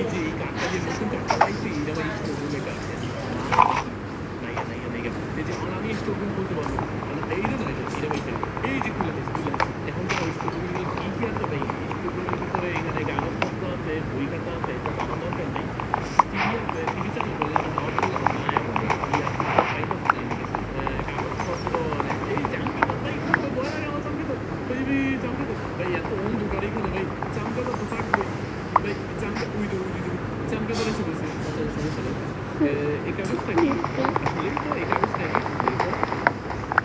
যে এই কাঠটা যে নতুন কাঠটা পাইছি এটা আমার স্টোররুমে কাঠ নাইয়া নাইয়া নাইয়া এই যে এখন আমি স্টোররুম বলতে পারবো এইটা নয় এটা পাইছি এই যে খুলে গেছে এখন তো স্টোররুমে কি কি আছে ভাই স্টোররুমের ভিতরে এখানে কাগজপত্র আছে বই খাতা আছে এটা তো আমার দরকার নেই টিভি আছে টিভি চালু করলাম অন করলাম না এখন কি আছে পাইতেছে না এদিকে কাগজপত্র এই জামকাপড় ভাই খুব ভয় লাগে আমার জামকাপড় ভাই জামকাপড় ভাই এত অন্ধকার এখানে ভাই জামকাপড় তো থাকবে ভাই জামকাপড় জামকাপড় এসে গেছে সমস্যা নেই এই কাগজটা কি আসলে তো এই কাগজটা কি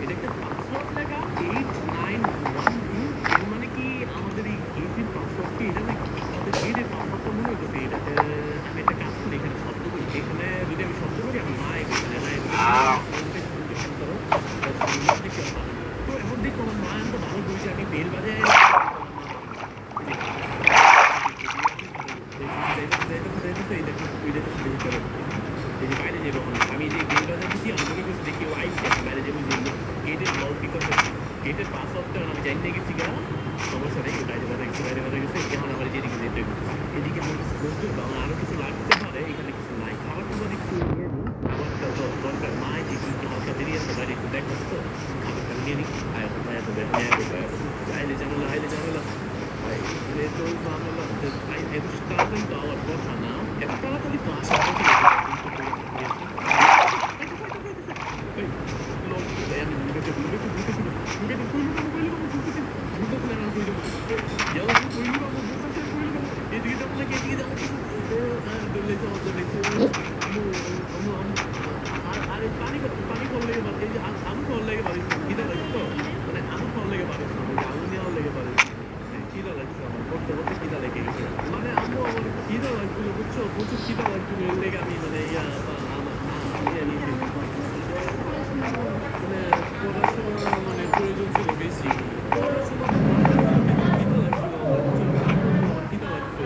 এটা একটা পাসওয়ার্ড লেখা 8912 এর মানে কি আমাদের এই গেটের পাসওয়ার্ড কি এটা নাকি আমাদের গেটের পাসওয়ার্ডটা মনে হচ্ছে এটা আমি একটা কাজ করি এখানে শব্দ করি এখানে যদি আমি শব্দ করি আমি লাইভ এখানে লাইভ করো তো এখন দেখো আমার মা তো ভালো বলছে আমি বেল বাজায় এই যে বাইরে যাবো আমি যে গেট বাজার দিচ্ছি আমাকে কিছু দেখি ওয়াইফ বাইরে যাবো যে গেটের লক বিকজ গেটের পাসওয়ার্ডটা আমি জানি না গেছি কেন সমস্যা নেই বাইরে বাজার গেছে বাইরে বাজার গেছে এখন আমার যেদিকে যেতে এদিকে আমার কিছু বলতে হবে আমার আরও কিছু লাগতে পারে এখানে কিছু নাই খাবার টাবার একটু নিয়ে নিই খাবারটা দরকার মা যে কি হালকা দেরি আছে বাইরে একটু দেখাচ্ছ তো খাবারটা নিয়ে নিই আইলে ঝামেলা তো ঝামেলা এত তাড়াতাড়ি তো আমার কথা না এত তাড়াতাড়ি তো আসা আরে পানি খাওয়ার লেগে পারে এই যে আলু খাওয়ার লেগে পারে খিদা লাগে তো মানে আলু খাওয়ার লেগে পারে আলু নেওয়ার লেগে পারে খিদা লাগছে আমার করতে করতে খিদা লেগে গেছে মানে আম্মু আমার খিদা লাগছিল বুঝছো প্রচুর খিদা লাগছিল এর লেগে আমি মানে মানে পড়াশোনা মানে প্রয়োজন ছিল বেশি পড়াশোনা খিদা লাগছিল আমার খিদা লাগছে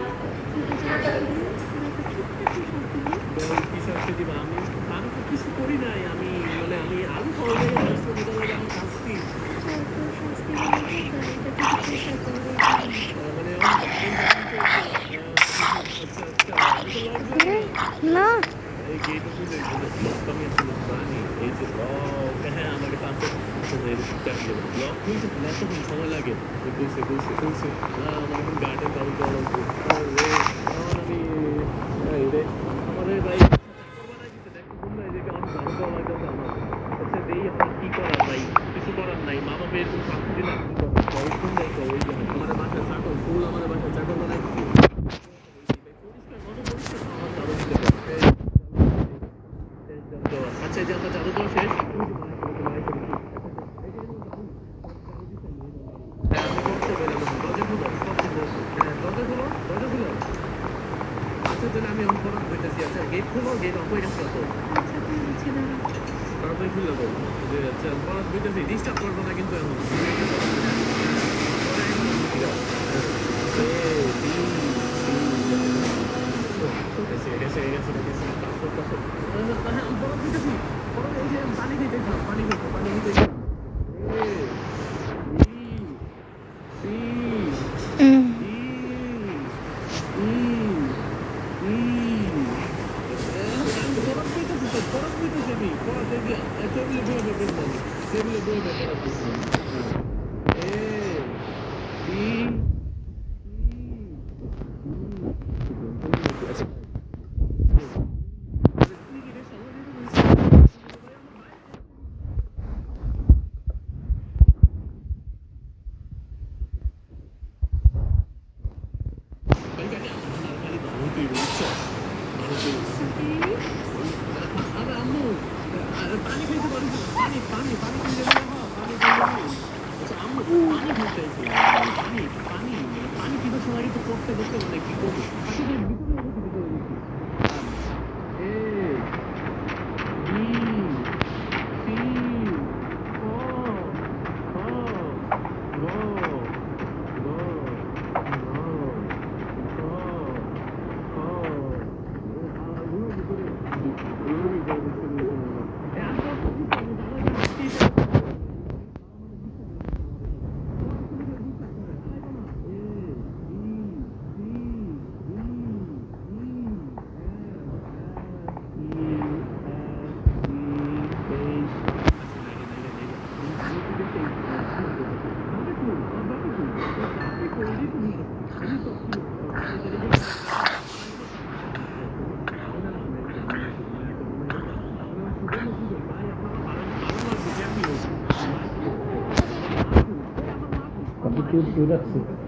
কিসব দিবা আমি তো কিছু করি নাই আমি মানে আমি আলু খাওয়া লেগে আমি খাচ্ছি মানে না এই গেট খুলে আমি আসলে জানি এই যে লক হ্যাঁ আমাকে পাঁচশো লক খুলতে এতক্ষণ সময় লাগে খুলছে না আমার এখন গার্ডেন চালু করা লাগবে আমি এই রে আমাদের ভাই কি করার ভাই কিছু করার নাই মা বাবা এরকম শাস্তি দিলে কি করার ওই জন্য আমাদের বাসায় চাকর ফুল আমাদের বাসায় চাকর বানাই দিচ্ছি আচ্ছা এই যে আমরা চালু করা শেষ আচ্ছা তাহলে আমি অন করা হইতেছি আচ্ছা গেট খুলো গেট অফ হয়ে গেছে তো তাড়াতাড়ি খুলে দাও যে আচ্ছা পড়া হইতেছি ডিস্টার্ব করবো না কিন্তু এখন পানি খেতে পানি খেতে পানি কিন্তু সময় একটু করতে মানে কি করবো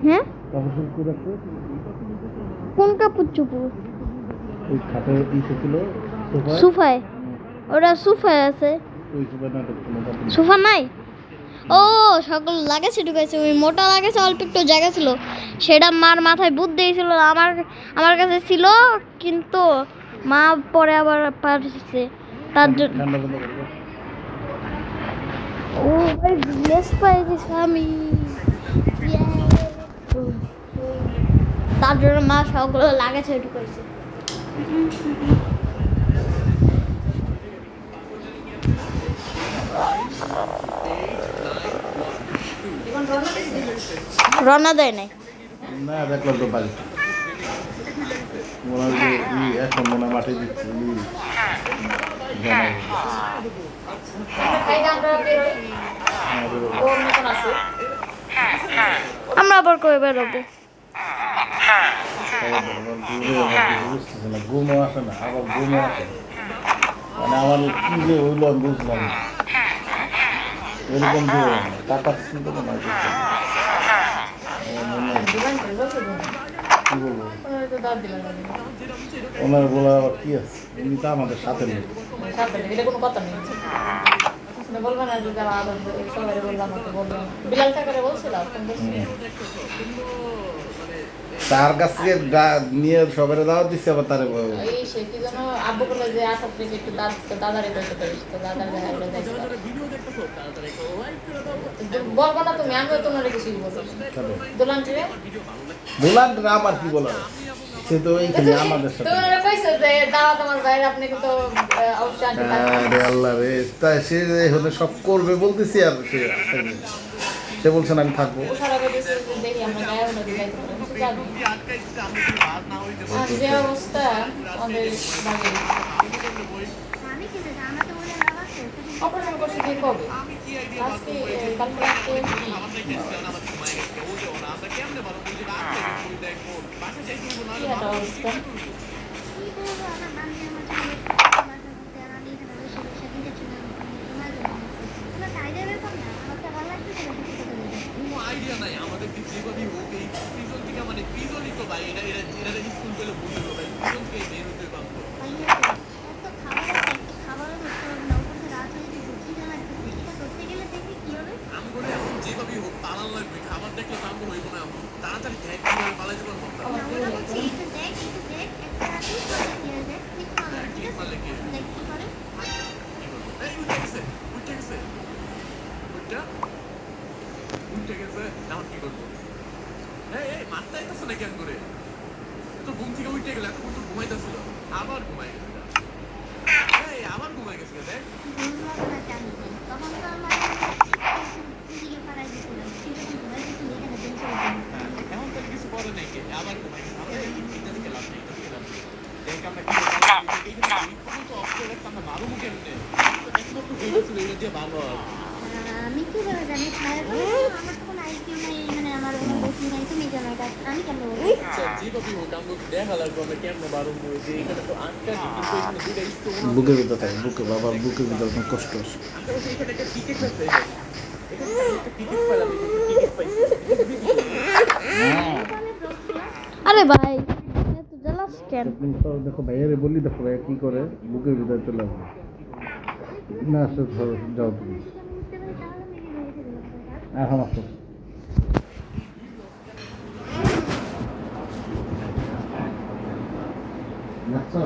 হ্যাঁ কোন কাপড় চোপড় ওই খাটের ইসে ছিল সোফায় ওরা সোফায় আছে সোফা নাই ও সকল লাগাছে ঢুকাইছে ওই মোটা লাগাছে অল্প একটু জায়গা ছিল সেটা মার মাথায় বুদ্ধি দিয়েছিল আমার আমার কাছে ছিল কিন্তু মা পরে আবার পারছে তার জন্য ও ভাই গ্লেস পাই গেছে আমি তার জন্য মা সবগুলো লাগাছে ঢুকাইছে রওনা দেয় নাই না দেখলাম তো বাড়ি মনে হয় এখন মনে মাঠে দিচ্ছে আমরা আবার কবে বেরোবো বুঝতেছে না ঘুমও আসে না আবার ঘুমও আসে মানে আমার কি যে হইলো আমি বুঝলাম না। এরকম যে টাকা চিন্তা তো নয় কি বলবো ওনার বলা আবার কি আছে এমনি তো আমাদের সাথে নেই এটা কোনো কথা নেই বলবো না যে সবাই বললাম বললাম বিলাল কাকারে বলছিলাম তার কাছ থেকে নিয়ে সবাই দাওয়াত দিচ্ছে আবার তারে এই সে কি যেন আব্বু বলে যে আসার থেকে একটু দাদারে বলতে পারিস তো দাদার দেখা গেলে বলবো না তুমি আমিও তোমার কিছুই বলবো দোলান টিরে দোলান আমার কি বলার সে তো এইখানে আমাদের সাথে তুমি কইছো যে দাওয়াত আমার ভাইয়ের আপনি তো অবশ্যই আনতে আরে আল্লাহ রে তাই সে হলে সব করবে বলতেছি আর সে বলছেন আমি থাকবো সারা বেশি দেখি আমরা গায়ে হলো দিলাই আর যে অবস্থা আমাদের বাড়ি অপারেশন করছে কি কবে আজকে কালকে রাতে কি একটা অবস্থা আইডিয়া নাই আমাদের যেভাবে হোক এই প্রিজন থেকে মানে প্রিজনই তো ভাই এটা স্কুল পেলে ভুলে যাবে প্রিজনকে বের হতে পারবো আমি করে এখন যেভাবে হোক পালান লাগবে খাবার দেখলে পাবো হইব না তাড়াতাড়ি দেখ কিভাবে পালাই যাবো উঠে গেছে এখন কি করবো এই মারতে আসছে না কেন করে তো ঘুম থেকে উঠে গেলে এখন তো ঘুমাইতেছিল আবার ঘুমাই গেছে আবার ঘুমাই গেছে দেখ এখন তাহলে কিছু করে নাই কে আবার ঘুমাই গেছে আমরা এটা থেকে লাভ নেই দেখ আমরা কি তো অফ করে রাখতাম আমরা মারো মুখে এমনি একমাত্র ভেবেছিল এটা দিয়ে ভালো আমি কি করে জানি খায় আমার কোন আইকিউ নাই মানে আমার অনুভূতি নাই তুমি জানো এটা আমি কেন বলবো যেভাবে হোক আমরা দেখা লাগবে আমরা কেমনে বারণ করে যে এখানে তো আটটা কিন্তু এখানে দুইটা স্টোন বুকের ভিতর থাকে বুকে বাবার বুকের ভিতর কোনো কষ্ট আছে এখানে একটা টিকিট আছে এখানে একটা টিকিট পেলাম টিকিট পাইছি আরে ভাই এত জ্বালাস কেন দেখো ভাইয়ারে বলি দেখো ভাইয়া কি করে বুকের ভিতরে চলে আসবে না আসো ধরো যাও তুমি এখন আসো দেখছো